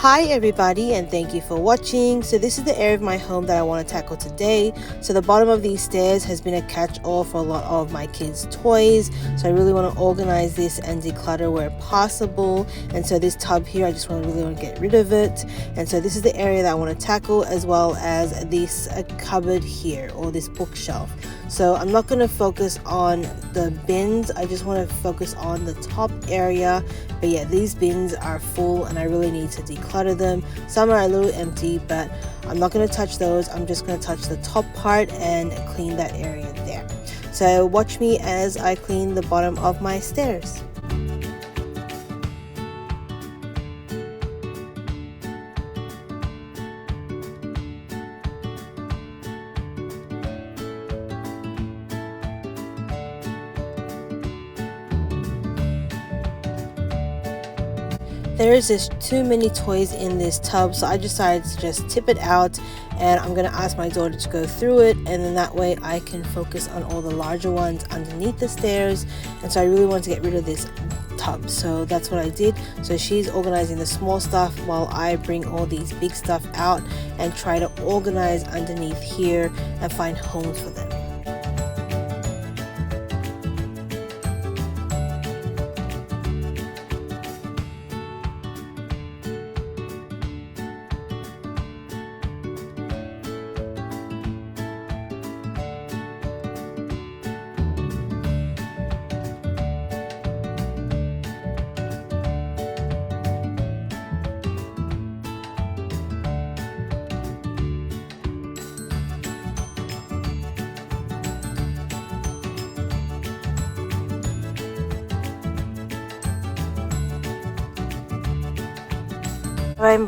Hi everybody, and thank you for watching. So this is the area of my home that I want to tackle today. So the bottom of these stairs has been a catch-all for a lot of my kids' toys, so I really want to organize this and declutter where possible. And so this tub here, I just really want to get rid of it. And so this is the area that I want to tackle, as well as this cupboard here, or this bookshelf. So I'm not going to focus on the bins, I just want to focus on the top area. But yeah, these bins are full and I really need to declutter them. Some are a little empty, but I'm not going to touch those. I'm just going to touch the top part and clean that area there. So watch me as I clean the bottom of my stairs. There is just too many toys in this tub, so I decided to just tip it out, and I'm going to ask my daughter to go through it, and then that way I can focus on all the larger ones underneath the stairs. And so I really want to get rid of this tub, so that's what I did. So she's organizing the small stuff while I bring all these big stuff out and try to organize underneath here and find homes for them.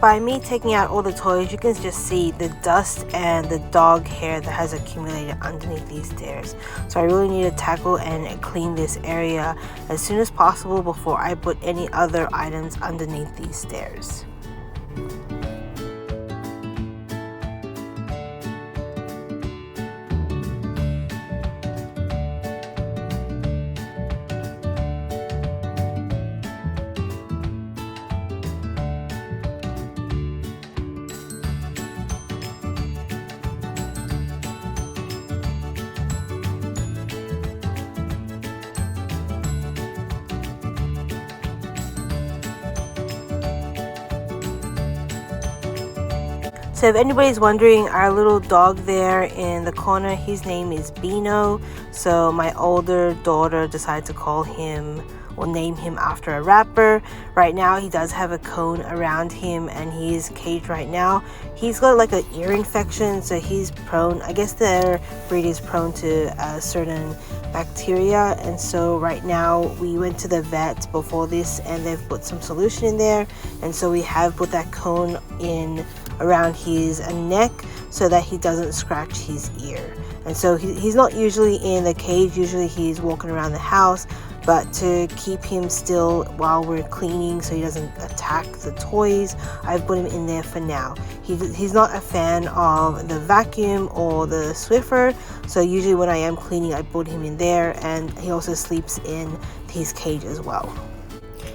By me taking out all the toys, you can just see the dust and the dog hair that has accumulated underneath these stairs. So I really need to tackle and clean this area as soon as possible before I put any other items underneath these stairs. So if anybody's wondering, our little dog there in the corner, his name is Beano. So my older daughter decided to call him or name him after a rapper. Right now he does have a cone around him and he's caged right now. He's got like an ear infection, so he's prone, I guess their breed is prone to a certain bacteria, and so right now we went to the vet before this and they've put some solution in there, and so we have put that cone in around his neck so that he doesn't scratch his ear. And so he's not usually in the cage, usually he's walking around the house, but to keep him still while we're cleaning so he doesn't attack the toys, I've put him in there for now. He's not a fan of the vacuum or the Swiffer, so usually when I am cleaning I put him in there, and he also sleeps in his cage as well.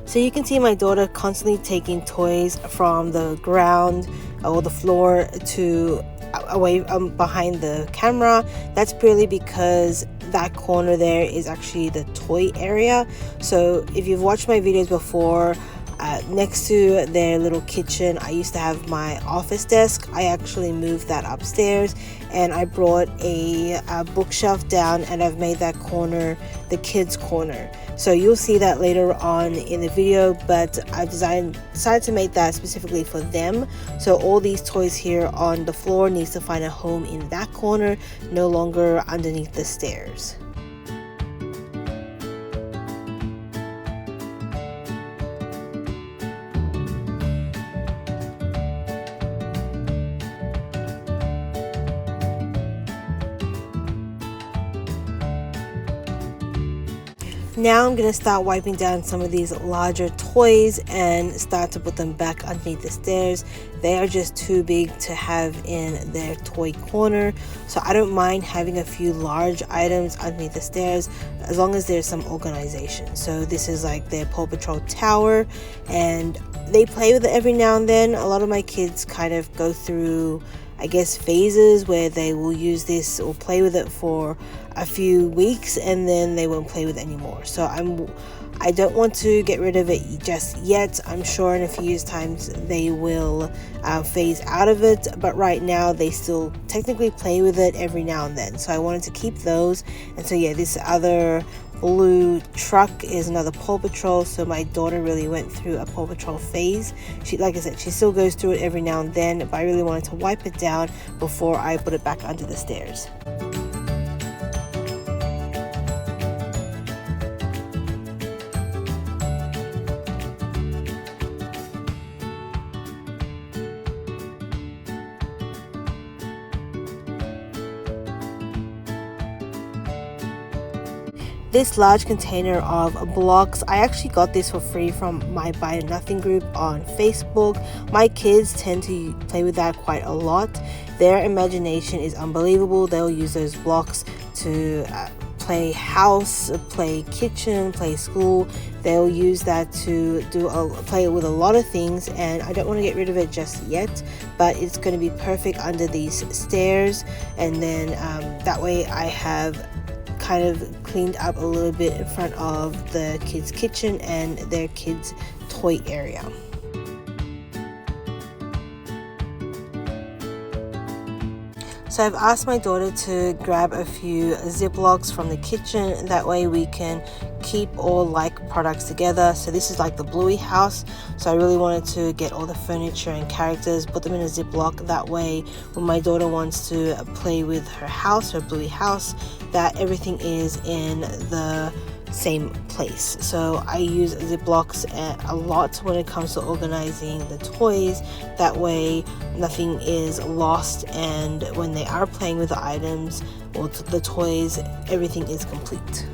So you can see my daughter constantly taking toys from the ground or the floor to away behind the camera. That's purely because that corner there is actually the toy area. So if you've watched my videos before, next to their little kitchen I used to have my office desk. I actually moved that upstairs and I brought a bookshelf down, and I've made that corner the kids corner. So you'll see that later on in the video, but I've decided to make that specifically for them. So all these toys here on the floor needs to find a home in that corner, no longer underneath the stairs. Now I'm going to start wiping down some of these larger toys and start to put them back underneath the stairs. They are just too big to have in their toy corner, so I don't mind having a few large items underneath the stairs as long as there's some organization. So this is like their Paw Patrol tower, and they play with it every now and then. A lot of my kids kind of go through, I guess, phases where they will use this or play with it for a few weeks and then they won't play with it anymore. So I don't want to get rid of it just yet. I'm sure in a few years times they will phase out of it, but right now they still technically play with it every now and then. So I wanted to keep those. And so yeah, this other blue truck is another Paw Patrol. So my daughter really went through a Paw Patrol phase. She, like I said, she still goes through it every now and then, but I really wanted to wipe it down before I put it back under the stairs. This large container of blocks, I actually got this for free from my Buy Nothing group on Facebook. My kids tend to play with that quite a lot. Their imagination is unbelievable. They'll use those blocks to play house, play kitchen, play school. They'll use that to play with a lot of things, and I don't want to get rid of it just yet, but it's going to be perfect under these stairs, and then that way I have kind of cleaned up a little bit in front of the kids' kitchen and their kids' toy area. So I've asked my daughter to grab a few Ziplocs from the kitchen. That way we can keep all like products together. So this is like the Bluey house. So I really wanted to get all the furniture and characters, put them in a Ziploc. That way when my daughter wants to play with her house, her Bluey house, that everything is in the same place. So I use Ziplocs a lot when it comes to organizing the toys. That way nothing is lost, and when they are playing with the items or the toys, everything is complete.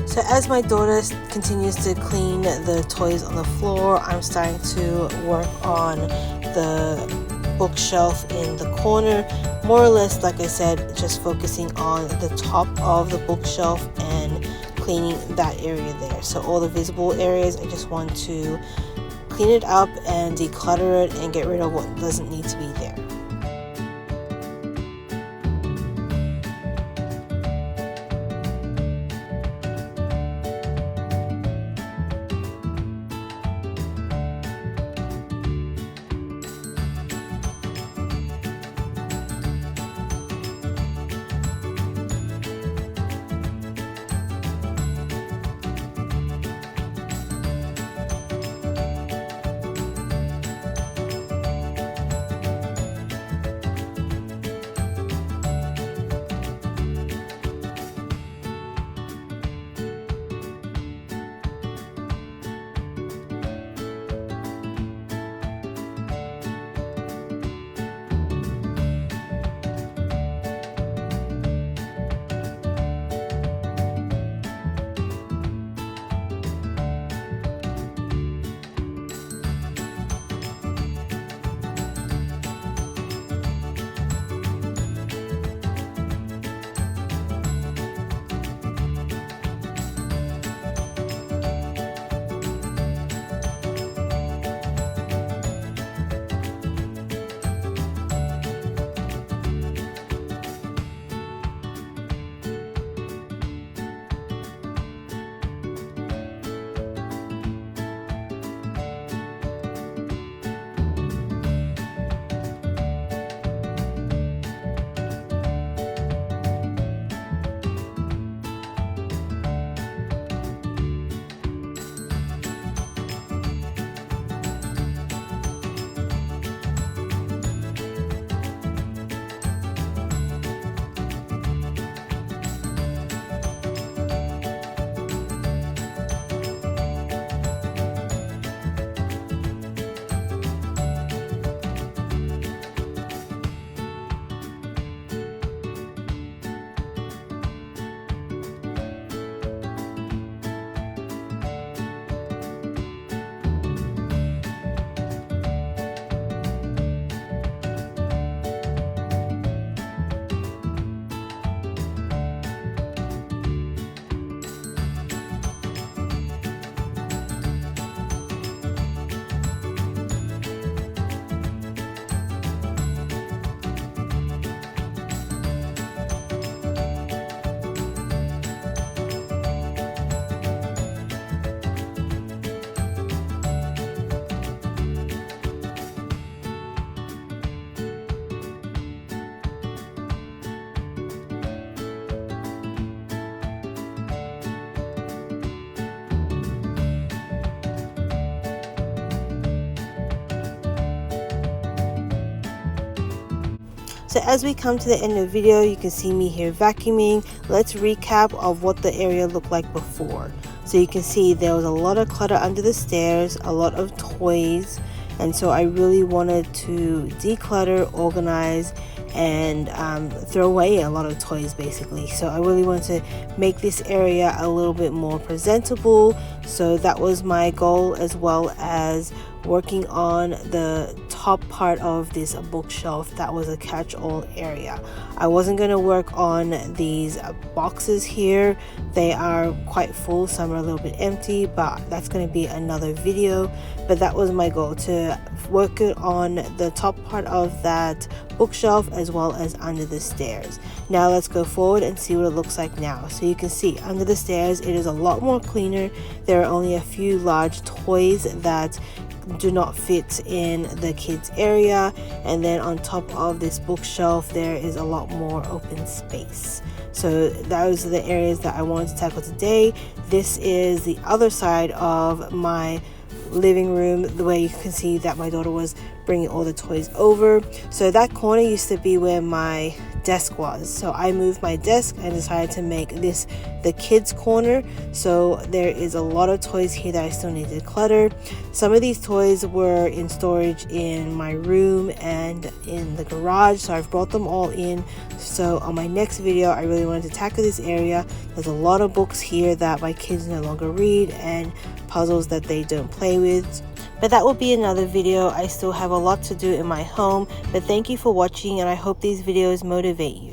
So as my daughter continues to clean the toys on the floor, I'm starting to work on the bookshelf in the corner. More or less, like I said, just focusing on the top of the bookshelf and cleaning that area there. So all the visible areas, I just want to clean it up and declutter it and get rid of what doesn't need to be there. So as we come to the end of the video, you can see me here vacuuming. Let's recap of what the area looked like before. So you can see there was a lot of clutter under the stairs, a lot of toys, and so I really wanted to declutter, organize, and throw away a lot of toys basically. So I really wanted to make this area a little bit more presentable. So that was my goal, as well as working on the top part of this bookshelf that was a catch-all area. I wasn't going to work on these boxes here. They are quite full, some are a little bit empty, but that's going to be another video. But that was my goal, to work it on the top part of that bookshelf as well as under the stairs. Now let's go forward and see what it looks like now. So you can see under the stairs it is a lot more cleaner. There are only a few large toys that do not fit in the kids area, and then on top of this bookshelf there is a lot more open space. So those are the areas that I wanted to tackle today. This is the other side of my living room, the way you can see that my daughter was bringing all the toys over. So that corner used to be where my desk was, so I moved my desk and decided to make this the kids corner. So there is a lot of toys here that I still need to declutter. Some of these toys were in storage in my room and in the garage, so I've brought them all in. So on my next video I really wanted to tackle this area. There's a lot of books here that my kids no longer read and puzzles that they don't play with. But that will be another video. I still have a lot to do in my home. But thank you for watching, and I hope these videos motivate you.